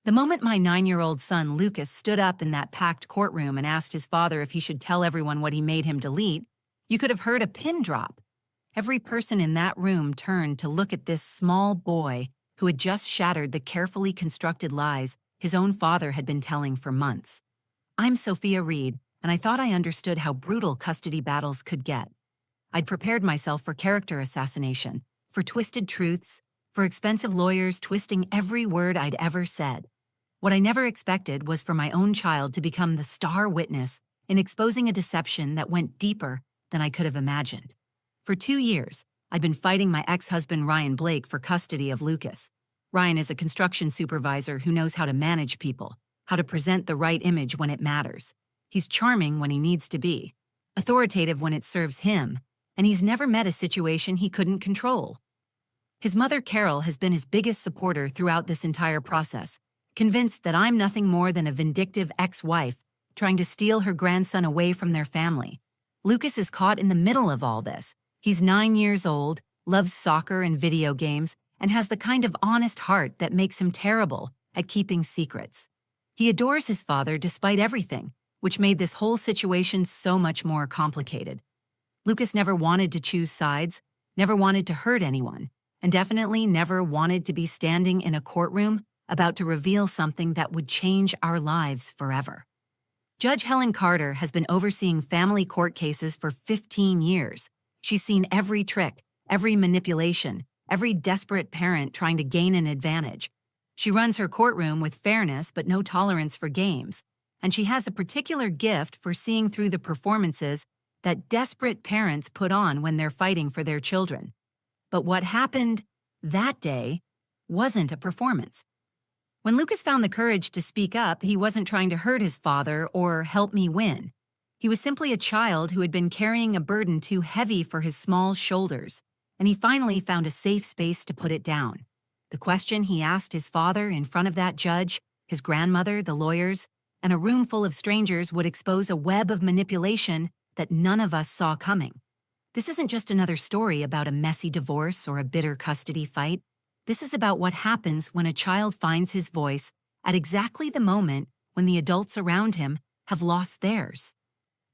The moment my 9-year-old son Lucas stood up in that packed courtroom and asked his father if he should tell everyone what he made him delete, you could have heard a pin drop. Every person in that room turned to look at this small boy who had just shattered the carefully constructed lies his own father had been telling for months. I'm Sophia Reed, and I thought I understood how brutal custody battles could get. I'd prepared myself for character assassination, for twisted truths, for expensive lawyers twisting every word I'd ever said. What I never expected was for my own child to become the star witness in exposing a deception that went deeper than I could have imagined. For 2 years, I'd been fighting my ex-husband Ryan Blake for custody of Lucas. Ryan is a construction supervisor who knows how to manage people, how to present the right image when it matters. He's charming when he needs to be, authoritative when it serves him, and he's never met a situation he couldn't control. His mother, Carol, has been his biggest supporter throughout this entire process, convinced that I'm nothing more than a vindictive ex-wife trying to steal her grandson away from their family. Lucas is caught in the middle of all this. He's 9 years old, loves soccer and video games, and has the kind of honest heart that makes him terrible at keeping secrets. He adores his father despite everything, which made this whole situation so much more complicated. Lucas never wanted to choose sides, never wanted to hurt anyone, and definitely never wanted to be standing in a courtroom about to reveal something that would change our lives forever. Judge Helen Carter has been overseeing family court cases for 15 years. She's seen every trick, every manipulation, every desperate parent trying to gain an advantage. She runs her courtroom with fairness but no tolerance for games, and she has a particular gift for seeing through the performances that desperate parents put on when they're fighting for their children. But what happened that day wasn't a performance. When Lucas found the courage to speak up, he wasn't trying to hurt his father or help me win. He was simply a child who had been carrying a burden too heavy for his small shoulders, and he finally found a safe space to put it down. The question he asked his father in front of that judge, his grandmother, the lawyers, and a room full of strangers would expose a web of manipulation that none of us saw coming. This isn't just another story about a messy divorce or a bitter custody fight. This is about what happens when a child finds his voice at exactly the moment when the adults around him have lost theirs.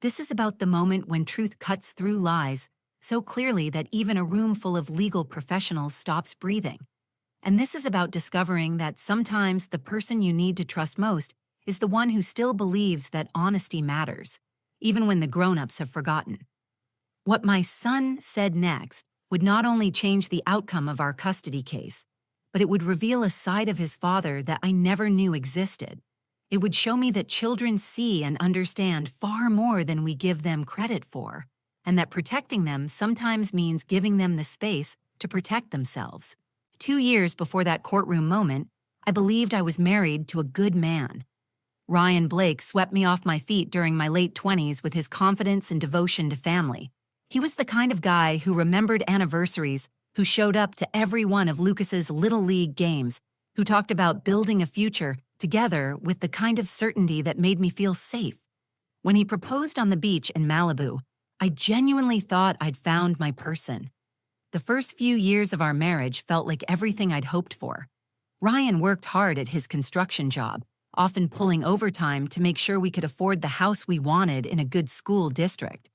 This is about the moment when truth cuts through lies so clearly that even a room full of legal professionals stops breathing. And this is about discovering that sometimes the person you need to trust most is the one who still believes that honesty matters, even when the grown-ups have forgotten. What my son said next would not only change the outcome of our custody case, but it would reveal a side of his father that I never knew existed. It would show me that children see and understand far more than we give them credit for, and that protecting them sometimes means giving them the space to protect themselves. 2 years before that courtroom moment, I believed I was married to a good man. Ryan Blake swept me off my feet during my late 20s with his confidence and devotion to family. He was the kind of guy who remembered anniversaries, who showed up to every one of Lucas's Little League games, who talked about building a future together with the kind of certainty that made me feel safe. When he proposed on the beach in Malibu, I genuinely thought I'd found my person. The first few years of our marriage felt like everything I'd hoped for. Ryan worked hard at his construction job, often pulling overtime to make sure we could afford the house we wanted in a good school district.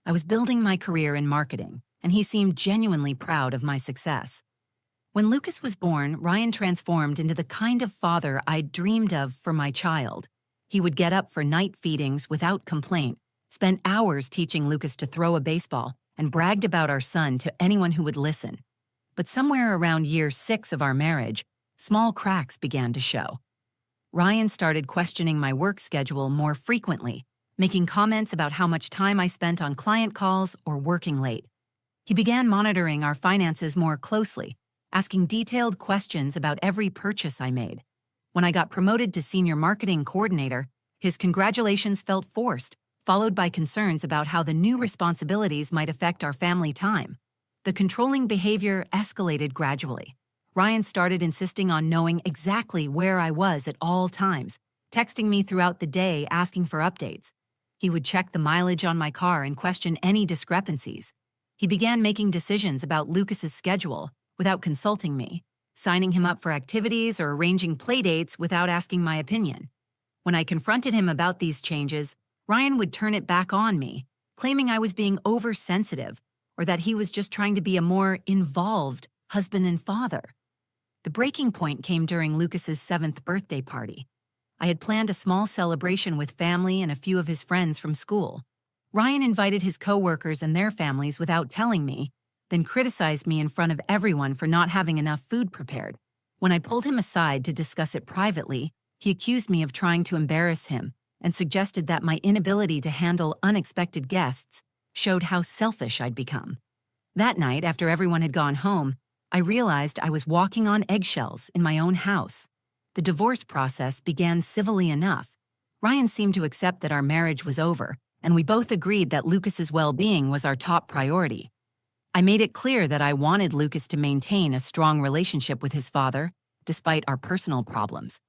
I was building my career in marketing, and he seemed genuinely proud of my success. When Lucas was born, Ryan transformed into the kind of father I'd dreamed of for my child. He would get up for night feedings without complaint, spent hours teaching Lucas to throw a baseball, and bragged about our son to anyone who would listen. But somewhere around year 6 of our marriage, small cracks began to show. Ryan started questioning my work schedule more frequently, making comments about how much time I spent on client calls or working late. He began monitoring our finances more closely, asking detailed questions about every purchase I made. When I got promoted to senior marketing coordinator, his congratulations felt forced, followed by concerns about how the new responsibilities might affect our family time. The controlling behavior escalated gradually. Ryan started insisting on knowing exactly where I was at all times, texting me throughout the day asking for updates. He would check the mileage on my car and question any discrepancies. He began making decisions about Lucas's schedule without consulting me, signing him up for activities or arranging playdates without asking my opinion. When I confronted him about these changes, Ryan would turn it back on me, claiming I was being oversensitive or that he was just trying to be a more involved husband and father. The breaking point came during Lucas's 7th birthday party. I had planned a small celebration with family and a few of his friends from school. Ryan invited his coworkers and their families without telling me, then criticized me in front of everyone for not having enough food prepared. When I pulled him aside to discuss it privately, he accused me of trying to embarrass him and suggested that my inability to handle unexpected guests showed how selfish I'd become. That night, after everyone had gone home, I realized I was walking on eggshells in my own house. The divorce process began civilly enough. Ryan seemed to accept that our marriage was over, and we both agreed that Lucas's well-being was our top priority. I made it clear that I wanted Lucas to maintain a strong relationship with his father, despite our personal problems.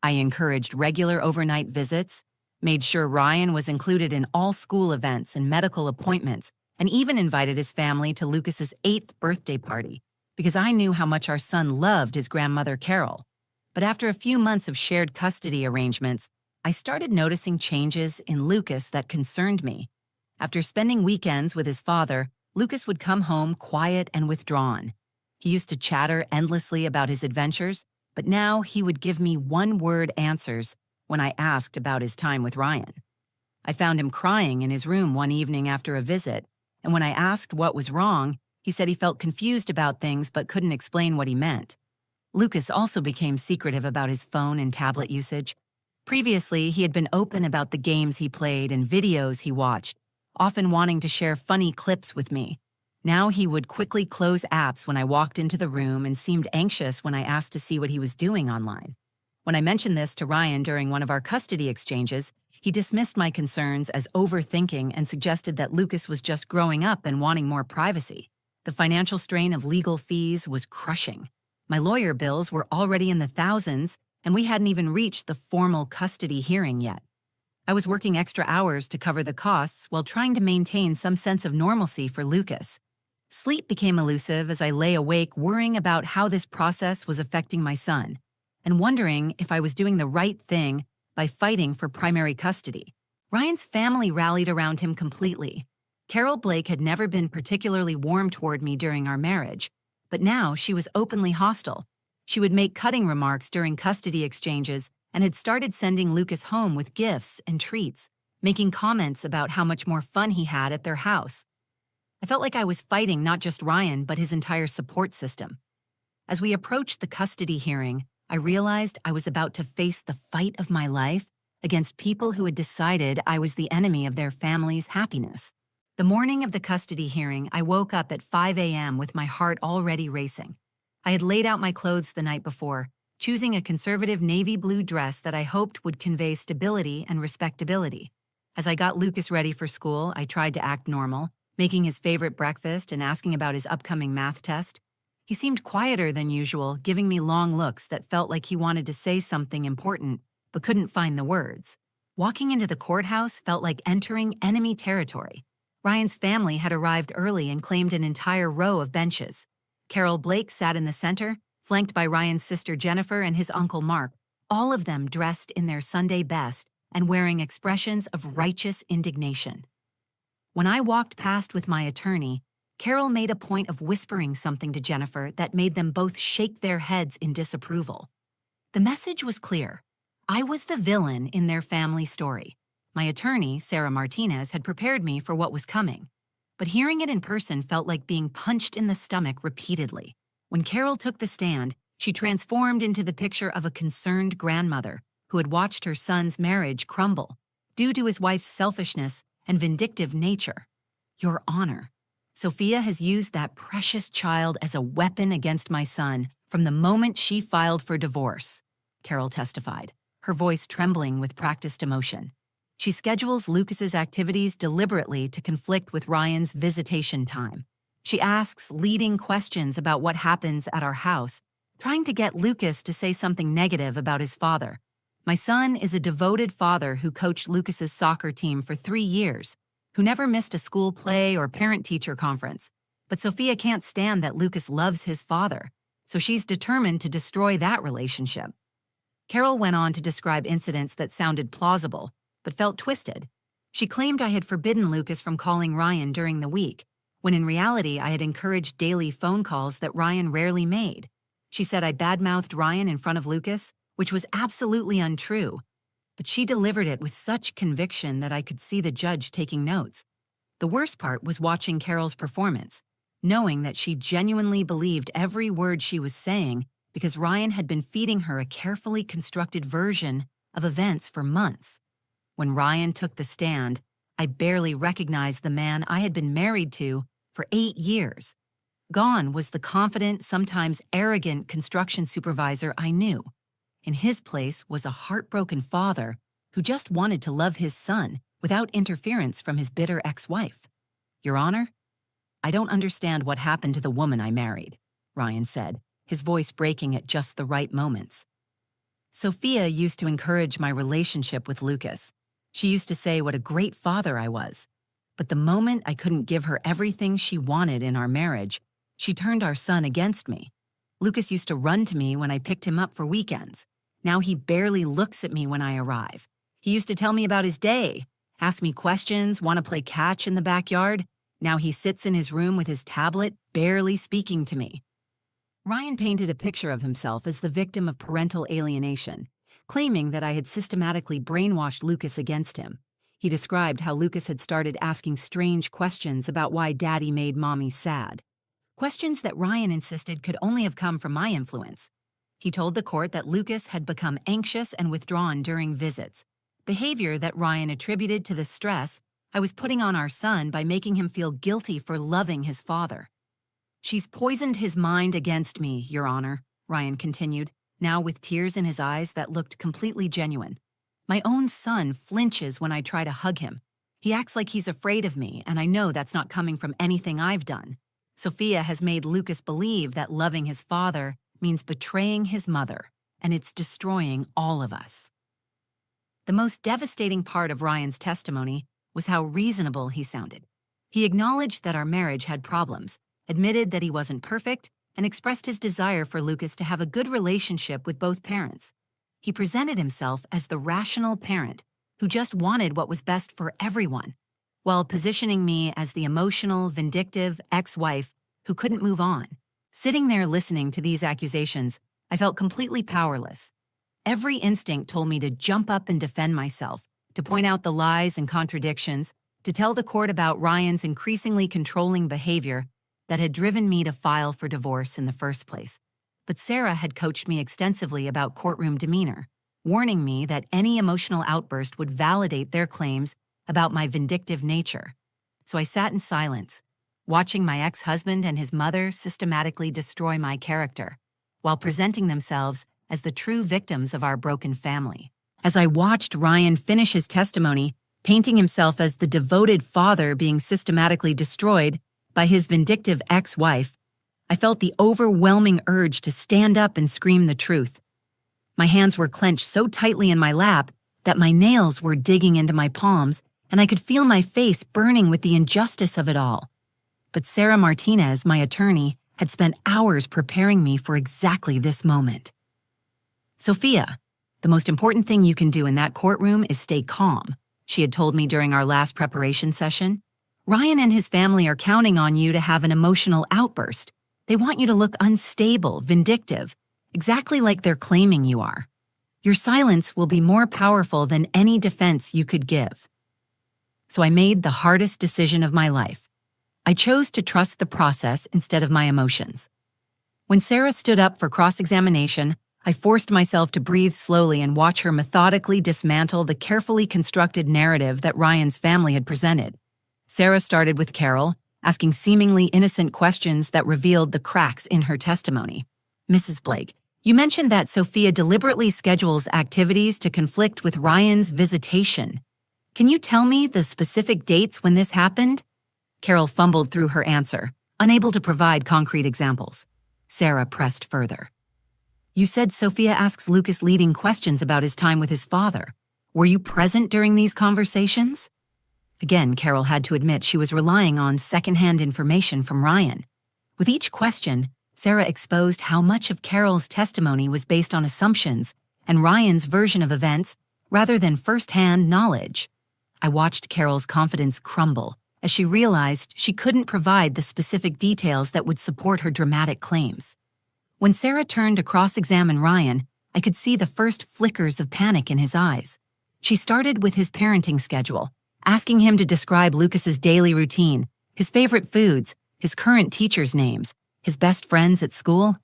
I encouraged regular overnight visits, made sure Ryan was included in all school events and medical appointments, and even invited his family to Lucas's 8th birthday party, because I knew how much our son loved his grandmother Carol. But after a few months of shared custody arrangements, I started noticing changes in Lucas that concerned me. After spending weekends with his father, Lucas would come home quiet and withdrawn. He used to chatter endlessly about his adventures, but now he would give me one-word answers when I asked about his time with Ryan. I found him crying in his room one evening after a visit, and when I asked what was wrong, he said he felt confused about things but couldn't explain what he meant. Lucas also became secretive about his phone and tablet usage. Previously, he had been open about the games he played and videos he watched, often wanting to share funny clips with me. Now he would quickly close apps when I walked into the room and seemed anxious when I asked to see what he was doing online. When I mentioned this to Ryan during one of our custody exchanges, he dismissed my concerns as overthinking and suggested that Lucas was just growing up and wanting more privacy. The financial strain of legal fees was crushing. My lawyer bills were already in the thousands, and we hadn't even reached the formal custody hearing yet. I was working extra hours to cover the costs while trying to maintain some sense of normalcy for Lucas. Sleep became elusive as I lay awake worrying about how this process was affecting my son, and wondering if I was doing the right thing by fighting for primary custody. Ryan's family rallied around him completely. Carol Blake had never been particularly warm toward me during our marriage, but now she was openly hostile. She would make cutting remarks during custody exchanges and had started sending Lucas home with gifts and treats, making comments about how much more fun he had at their house. I felt like I was fighting not just Ryan, but his entire support system. As we approached the custody hearing, I realized I was about to face the fight of my life against people who had decided I was the enemy of their family's happiness. The morning of the custody hearing, I woke up at 5 a.m. with my heart already racing. I had laid out my clothes the night before, choosing a conservative navy blue dress that I hoped would convey stability and respectability. As I got Lucas ready for school, I tried to act normal, making his favorite breakfast and asking about his upcoming math test. He seemed quieter than usual, giving me long looks that felt like he wanted to say something important, but couldn't find the words. Walking into the courthouse felt like entering enemy territory. Ryan's family had arrived early and claimed an entire row of benches. Carol Blake sat in the center, flanked by Ryan's sister Jennifer and his uncle Mark, all of them dressed in their Sunday best and wearing expressions of righteous indignation. When I walked past with my attorney, Carol made a point of whispering something to Jennifer that made them both shake their heads in disapproval. The message was clear. I was the villain in their family story. My attorney, Sarah Martinez, had prepared me for what was coming, but hearing it in person felt like being punched in the stomach repeatedly. When Carol took the stand, she transformed into the picture of a concerned grandmother who had watched her son's marriage crumble due to his wife's selfishness and vindictive nature. Your Honor, Sophia has used that precious child as a weapon against my son from the moment she filed for divorce, Carol testified, her voice trembling with practiced emotion. She schedules Lucas's activities deliberately to conflict with Ryan's visitation time. She asks leading questions about what happens at our house, trying to get Lucas to say something negative about his father. My son is a devoted father who coached Lucas's soccer team for 3 years, who never missed a school play or parent-teacher conference. But Sophia can't stand that Lucas loves his father, so she's determined to destroy that relationship. Carol went on to describe incidents that sounded plausible, but felt twisted. She claimed I had forbidden Lucas from calling Ryan during the week, when in reality I had encouraged daily phone calls that Ryan rarely made. She said I badmouthed Ryan in front of Lucas, which was absolutely untrue, but she delivered it with such conviction that I could see the judge taking notes. The worst part was watching Carol's performance, knowing that she genuinely believed every word she was saying because Ryan had been feeding her a carefully constructed version of events for months. When Ryan took the stand, I barely recognized the man I had been married to for 8 years. Gone was the confident, sometimes arrogant construction supervisor I knew. In his place was a heartbroken father who just wanted to love his son without interference from his bitter ex-wife. Your Honor, I don't understand what happened to the woman I married, Ryan said, his voice breaking at just the right moments. Sophia used to encourage my relationship with Lucas. She used to say what a great father I was. But the moment I couldn't give her everything she wanted in our marriage, she turned our son against me. Lucas used to run to me when I picked him up for weekends. Now he barely looks at me when I arrive. He used to tell me about his day, ask me questions, want to play catch in the backyard. Now he sits in his room with his tablet, barely speaking to me. Ryan painted a picture of himself as the victim of parental alienation, claiming that I had systematically brainwashed Lucas against him. He described how Lucas had started asking strange questions about why Daddy made Mommy sad. Questions that Ryan insisted could only have come from my influence. He told the court that Lucas had become anxious and withdrawn during visits, behavior that Ryan attributed to the stress I was putting on our son by making him feel guilty for loving his father. She's poisoned his mind against me, Your Honor, Ryan continued, now with tears in his eyes that looked completely genuine. My own son flinches when I try to hug him. He acts like he's afraid of me, and I know that's not coming from anything I've done. Sophia has made Lucas believe that loving his father means betraying his mother, and it's destroying all of us. The most devastating part of Ryan's testimony was how reasonable he sounded. He acknowledged that our marriage had problems, admitted that he wasn't perfect, and expressed his desire for Lucas to have a good relationship with both parents. He presented himself as the rational parent who just wanted what was best for everyone, while positioning me as the emotional, vindictive ex-wife who couldn't move on. Sitting there listening to these accusations, I felt completely powerless. Every instinct told me to jump up and defend myself, to point out the lies and contradictions, to tell the court about Ryan's increasingly controlling behavior that had driven me to file for divorce in the first place. But Sarah had coached me extensively about courtroom demeanor, warning me that any emotional outburst would validate their claims about my vindictive nature. So I sat in silence, watching my ex-husband and his mother systematically destroy my character, while presenting themselves as the true victims of our broken family. As I watched Ryan finish his testimony, painting himself as the devoted father being systematically destroyed by his vindictive ex-wife, I felt the overwhelming urge to stand up and scream the truth. My hands were clenched so tightly in my lap that my nails were digging into my palms, and I could feel my face burning with the injustice of it all. But Sarah Martinez, my attorney, had spent hours preparing me for exactly this moment. Sophia, the most important thing you can do in that courtroom is stay calm, she had told me during our last preparation session. Ryan and his family are counting on you to have an emotional outburst. They want you to look unstable, vindictive, exactly like they're claiming you are. Your silence will be more powerful than any defense you could give. So I made the hardest decision of my life. I chose to trust the process instead of my emotions. When Sarah stood up for cross-examination, I forced myself to breathe slowly and watch her methodically dismantle the carefully constructed narrative that Ryan's family had presented. Sarah started with Carol, asking seemingly innocent questions that revealed the cracks in her testimony. Mrs. Blake, you mentioned that Sophia deliberately schedules activities to conflict with Ryan's visitation. Can you tell me the specific dates when this happened? Carol fumbled through her answer, unable to provide concrete examples. Sarah pressed further. You said Sophia asks Lucas leading questions about his time with his father. Were you present during these conversations? Again, Carol had to admit she was relying on secondhand information from Ryan. With each question, Sarah exposed how much of Carol's testimony was based on assumptions and Ryan's version of events rather than first-hand knowledge. I watched Carol's confidence crumble as she realized she couldn't provide the specific details that would support her dramatic claims. When Sarah turned to cross-examine Ryan, I could see the first flickers of panic in his eyes. She started with his parenting schedule, asking him to describe Lucas's daily routine, his favorite foods, his current teachers' names, his best friends at school.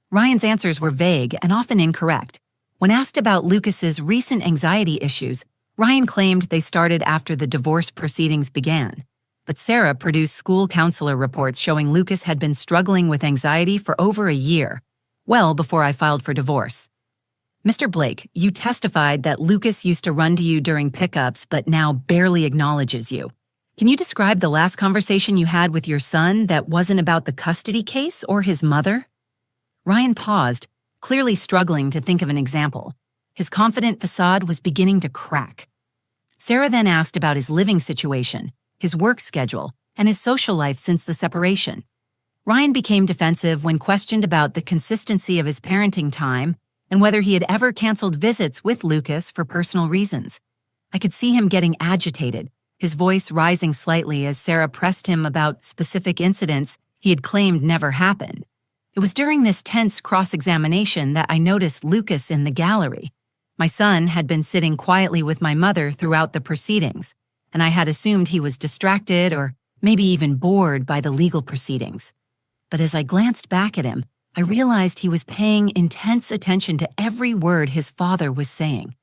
Ryan's answers were vague and often incorrect. When asked about Lucas's recent anxiety issues, Ryan claimed they started after the divorce proceedings began. But Sarah produced school counselor reports showing Lucas had been struggling with anxiety for over a year, well before I filed for divorce. Mr. Blake, you testified that Lucas used to run to you during pickups but now barely acknowledges you. Can you describe the last conversation you had with your son that wasn't about the custody case or his mother? Ryan paused, clearly struggling to think of an example. His confident facade was beginning to crack. Sarah then asked about his living situation, his work schedule, and his social life since the separation. Ryan became defensive when questioned about the consistency of his parenting time and whether he had ever canceled visits with Lucas for personal reasons. I could see him getting agitated, his voice rising slightly as Sarah pressed him about specific incidents he had claimed never happened. It was during this tense cross-examination that I noticed Lucas in the gallery. My son had been sitting quietly with my mother throughout the proceedings, and I had assumed he was distracted or maybe even bored by the legal proceedings. But as I glanced back at him, I realized he was paying intense attention to every word his father was saying.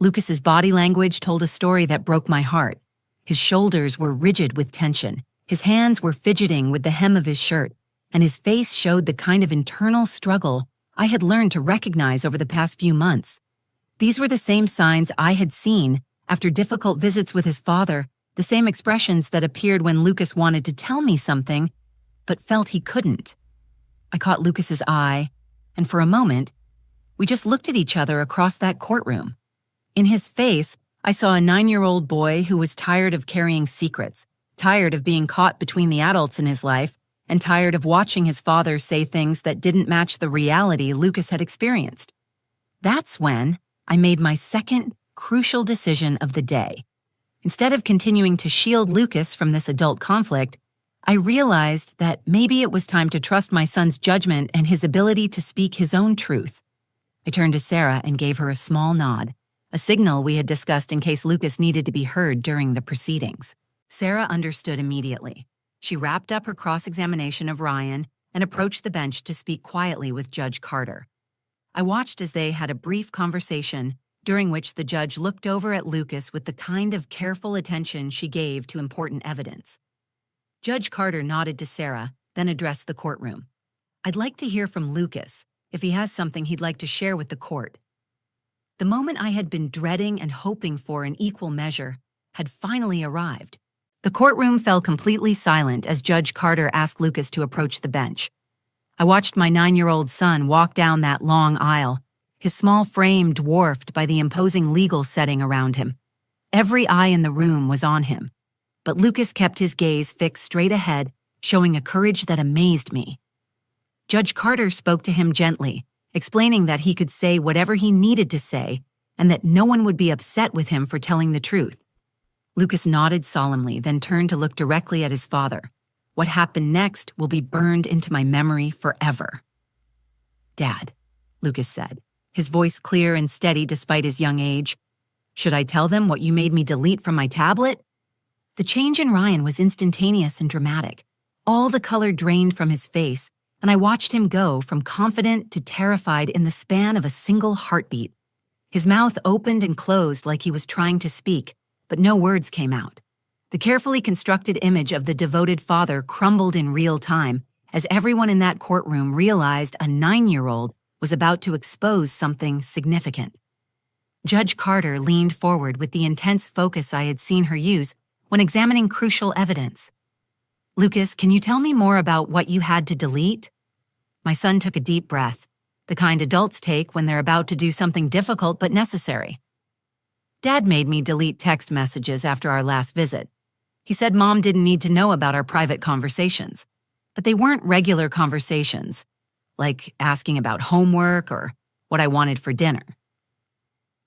Lucas's body language told a story that broke my heart. His shoulders were rigid with tension, his hands were fidgeting with the hem of his shirt, and his face showed the kind of internal struggle I had learned to recognize over the past few months. These were the same signs I had seen after difficult visits with his father, the same expressions that appeared when Lucas wanted to tell me something, but felt he couldn't. I caught Lucas's eye, and for a moment, we just looked at each other across that courtroom. In his face, I saw a 9-year-old boy who was tired of carrying secrets, tired of being caught between the adults in his life, and tired of watching his father say things that didn't match the reality Lucas had experienced. That's when I made my second crucial decision of the day. Instead of continuing to shield Lucas from this adult conflict, I realized that maybe it was time to trust my son's judgment and his ability to speak his own truth. I turned to Sarah and gave her a small nod, a signal we had discussed in case Lucas needed to be heard during the proceedings. Sarah understood immediately. She wrapped up her cross-examination of Ryan and approached the bench to speak quietly with Judge Carter. I watched as they had a brief conversation, during which the judge looked over at Lucas with the kind of careful attention she gave to important evidence. Judge Carter nodded to Sarah, then addressed the courtroom. I'd like to hear from Lucas, if he has something he'd like to share with the court. The moment I had been dreading and hoping for in equal measure had finally arrived. The courtroom fell completely silent as Judge Carter asked Lucas to approach the bench. I watched my 9-year-old son walk down that long aisle, his small frame dwarfed by the imposing legal setting around him. Every eye in the room was on him, but Lucas kept his gaze fixed straight ahead, showing a courage that amazed me. Judge Carter spoke to him gently, explaining that he could say whatever he needed to say and that no one would be upset with him for telling the truth. Lucas nodded solemnly, then turned to look directly at his father. What happened next will be burned into my memory forever. Dad, Lucas said, his voice clear and steady despite his young age. Should I tell them what you made me delete from my tablet? The change in Ryan was instantaneous and dramatic. All the color drained from his face, and I watched him go from confident to terrified in the span of a single heartbeat. His mouth opened and closed like he was trying to speak, but no words came out. The carefully constructed image of the devoted father crumbled in real time as everyone in that courtroom realized a 9-year-old was about to expose something significant. Judge Carter leaned forward with the intense focus I had seen her use when examining crucial evidence. Lucas, can you tell me more about what you had to delete? My son took a deep breath, the kind adults take when they're about to do something difficult but necessary. Dad made me delete text messages after our last visit. He said Mom didn't need to know about our private conversations. But they weren't regular conversations. like asking about homework or what I wanted for dinner.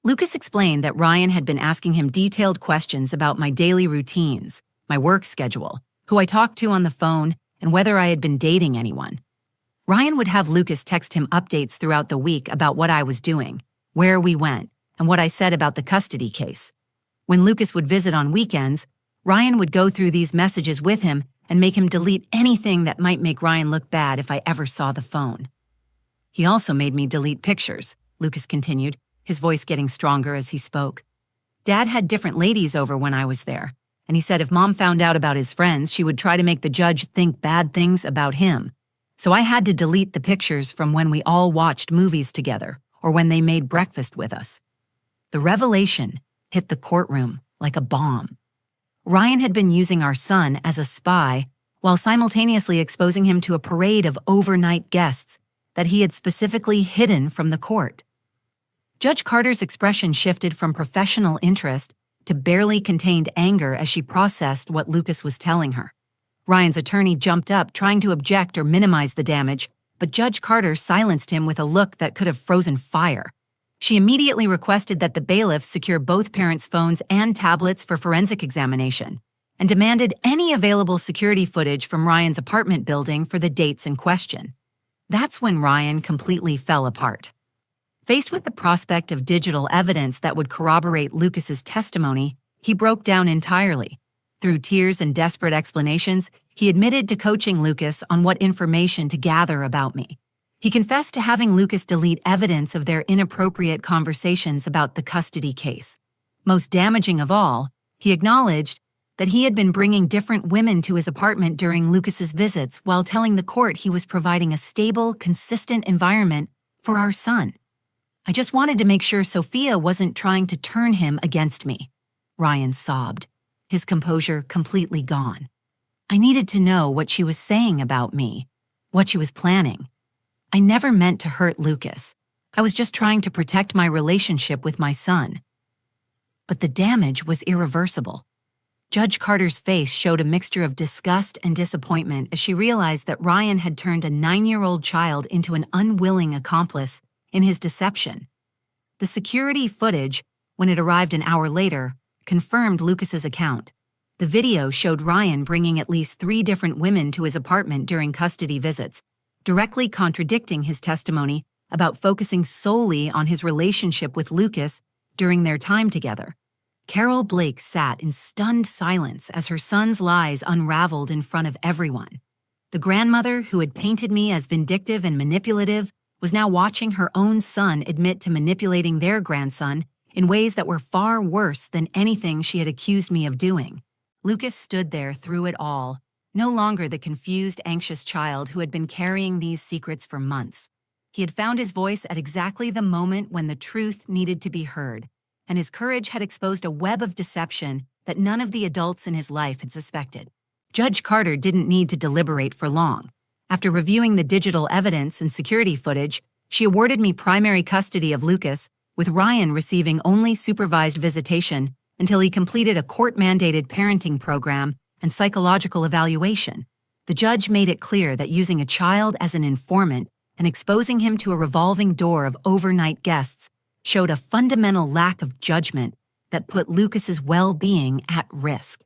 Lucas explained that Ryan had been asking him detailed questions about my daily routines, my work schedule, who I talked to on the phone, and whether I had been dating anyone. Ryan would have Lucas text him updates throughout the week about what I was doing, where we went, and what I said about the custody case. When Lucas would visit on weekends, Ryan would go through these messages with him and make him delete anything that might make Ryan look bad if I ever saw the phone. He also made me delete pictures, Lucas continued, his voice getting stronger as he spoke. Dad had different ladies over when I was there, and he said if Mom found out about his friends, she would try to make the judge think bad things about him. So I had to delete the pictures from when we all watched movies together or when they made breakfast with us. The revelation hit the courtroom like a bomb. Ryan had been using our son as a spy while simultaneously exposing him to a parade of overnight guests that he had specifically hidden from the court. Judge Carter's expression shifted from professional interest to barely contained anger as she processed what Lucas was telling her. Ryan's attorney jumped up, trying to object or minimize the damage, but Judge Carter silenced him with a look that could have frozen fire. She immediately requested that the bailiff secure both parents' phones and tablets for forensic examination, and demanded any available security footage from Ryan's apartment building for the dates in question. That's when Ryan completely fell apart. Faced with the prospect of digital evidence that would corroborate Lucas's testimony, he broke down entirely. Through tears and desperate explanations, he admitted to coaching Lucas on what information to gather about me. He confessed to having Lucas delete evidence of their inappropriate conversations about the custody case. Most damaging of all, he acknowledged that he had been bringing different women to his apartment during Lucas's visits while telling the court he was providing a stable, consistent environment for our son. I just wanted to make sure Sophia wasn't trying to turn him against me. Ryan sobbed, his composure completely gone. I needed to know what she was saying about me, what she was planning. I never meant to hurt Lucas. I was just trying to protect my relationship with my son. But the damage was irreversible. Judge Carter's face showed a mixture of disgust and disappointment as she realized that Ryan had turned a 9-year-old child into an unwilling accomplice in his deception. The security footage, when it arrived an hour later, confirmed Lucas's account. The video showed Ryan bringing at least 3 different women to his apartment during custody visits, directly contradicting his testimony about focusing solely on his relationship with Lucas during their time together. Carol Blake sat in stunned silence as her son's lies unraveled in front of everyone. The grandmother, who had painted me as vindictive and manipulative, was now watching her own son admit to manipulating their grandson in ways that were far worse than anything she had accused me of doing. Lucas stood there through it all, no longer the confused, anxious child who had been carrying these secrets for months. He had found his voice at exactly the moment when the truth needed to be heard, and his courage had exposed a web of deception that none of the adults in his life had suspected. Judge Carter didn't need to deliberate for long. After reviewing the digital evidence and security footage, she awarded me primary custody of Lucas, with Ryan receiving only supervised visitation until he completed a court-mandated parenting program and psychological evaluation. The judge made it clear that using a child as an informant and exposing him to a revolving door of overnight guests showed a fundamental lack of judgment that put Lucas's well-being at risk.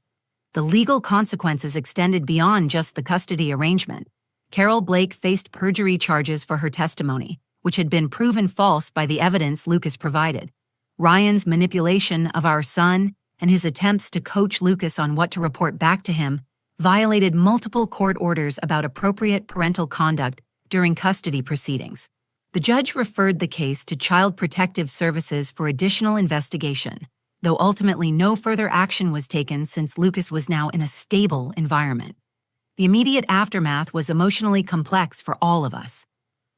The legal consequences extended beyond just the custody arrangement. Carol Blake faced perjury charges for her testimony, which had been proven false by the evidence Lucas provided. Ryan's manipulation of our son and his attempts to coach Lucas on what to report back to him violated multiple court orders about appropriate parental conduct during custody proceedings. The judge referred the case to Child Protective Services for additional investigation, though ultimately no further action was taken since Lucas was now in a stable environment. The immediate aftermath was emotionally complex for all of us.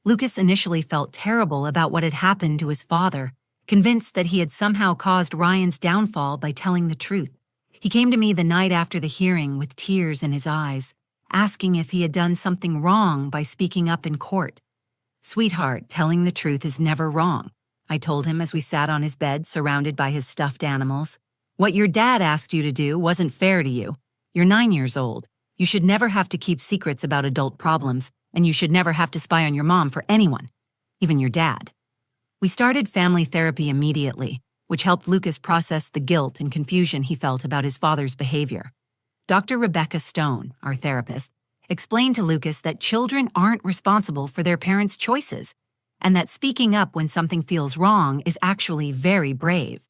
Lucas initially felt terrible about what had happened to his father, convinced that he had somehow caused Ryan's downfall by telling the truth. He came to me the night after the hearing with tears in his eyes, asking if he had done something wrong by speaking up in court. "Sweetheart, telling the truth is never wrong," I told him as we sat on his bed surrounded by his stuffed animals. "What your dad asked you to do wasn't fair to you. You're 9 years old. You should never have to keep secrets about adult problems, and you should never have to spy on your mom for anyone, even your dad. We started family therapy immediately, which helped Lucas process the guilt and confusion he felt about his father's behavior. Dr. Rebecca Stone, our therapist, explained to Lucas that children aren't responsible for their parents' choices, and that speaking up when something feels wrong is actually very brave.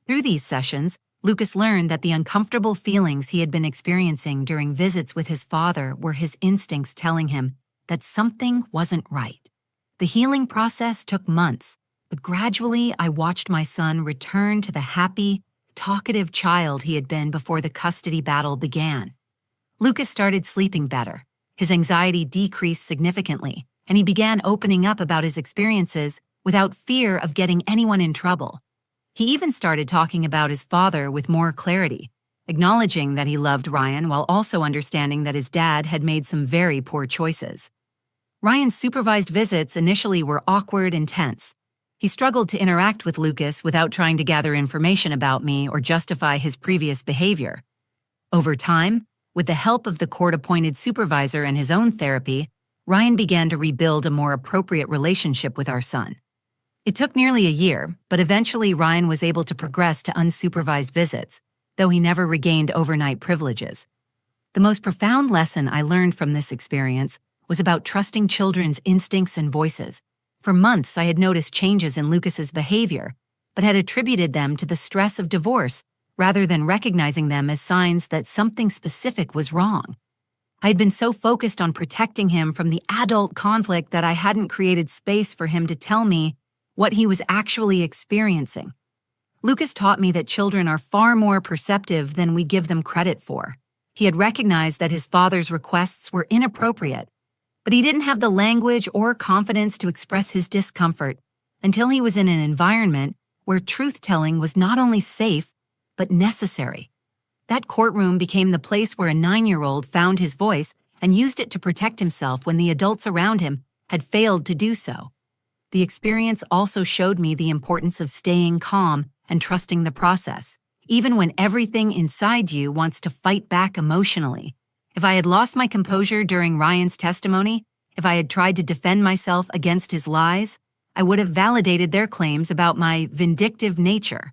Through these sessions, Lucas learned that the uncomfortable feelings he had been experiencing during visits with his father were his instincts telling him that something wasn't right. The healing process took months, but gradually I watched my son return to the happy, talkative child he had been before the custody battle began. Lucas started sleeping better, his anxiety decreased significantly, and he began opening up about his experiences without fear of getting anyone in trouble. He even started talking about his father with more clarity, acknowledging that he loved Ryan while also understanding that his dad had made some very poor choices. Ryan's supervised visits initially were awkward and tense. He struggled to interact with Lucas without trying to gather information about me or justify his previous behavior. Over time, with the help of the court-appointed supervisor and his own therapy, Ryan began to rebuild a more appropriate relationship with our son. It took nearly a year, but eventually Ryan was able to progress to unsupervised visits, though he never regained overnight privileges. The most profound lesson I learned from this experience was about trusting children's instincts and voices. For months, I had noticed changes in Lucas's behavior, but had attributed them to the stress of divorce rather than recognizing them as signs that something specific was wrong. I had been so focused on protecting him from the adult conflict that I hadn't created space for him to tell me what he was actually experiencing. Lucas taught me that children are far more perceptive than we give them credit for. He had recognized that his father's requests were inappropriate, but he didn't have the language or confidence to express his discomfort until he was in an environment where truth-telling was not only safe, but necessary. That courtroom became the place where a 9-year-old found his voice and used it to protect himself when the adults around him had failed to do so. The experience also showed me the importance of staying calm and trusting the process, even when everything inside you wants to fight back emotionally. If I had lost my composure during Ryan's testimony, if I had tried to defend myself against his lies, I would have validated their claims about my vindictive nature.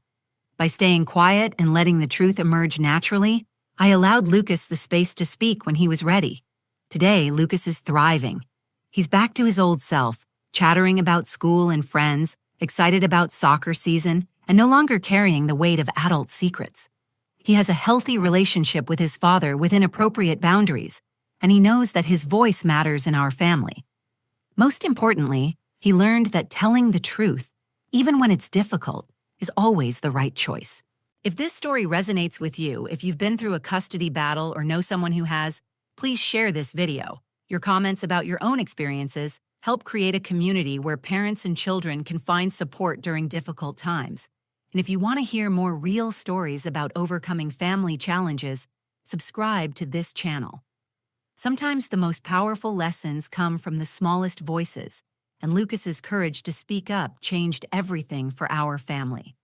By staying quiet and letting the truth emerge naturally, I allowed Lucas the space to speak when he was ready. Today, Lucas is thriving. He's back to his old self, chattering about school and friends, excited about soccer season, and no longer carrying the weight of adult secrets. He has a healthy relationship with his father within appropriate boundaries, and he knows that his voice matters in our family. Most importantly, he learned that telling the truth, even when it's difficult, is always the right choice. If this story resonates with you, if you've been through a custody battle or know someone who has, please share this video. Your comments about your own experiences help create a community where parents and children can find support during difficult times. And if you want to hear more real stories about overcoming family challenges, subscribe to this channel. Sometimes the most powerful lessons come from the smallest voices, and Lucas's courage to speak up changed everything for our family.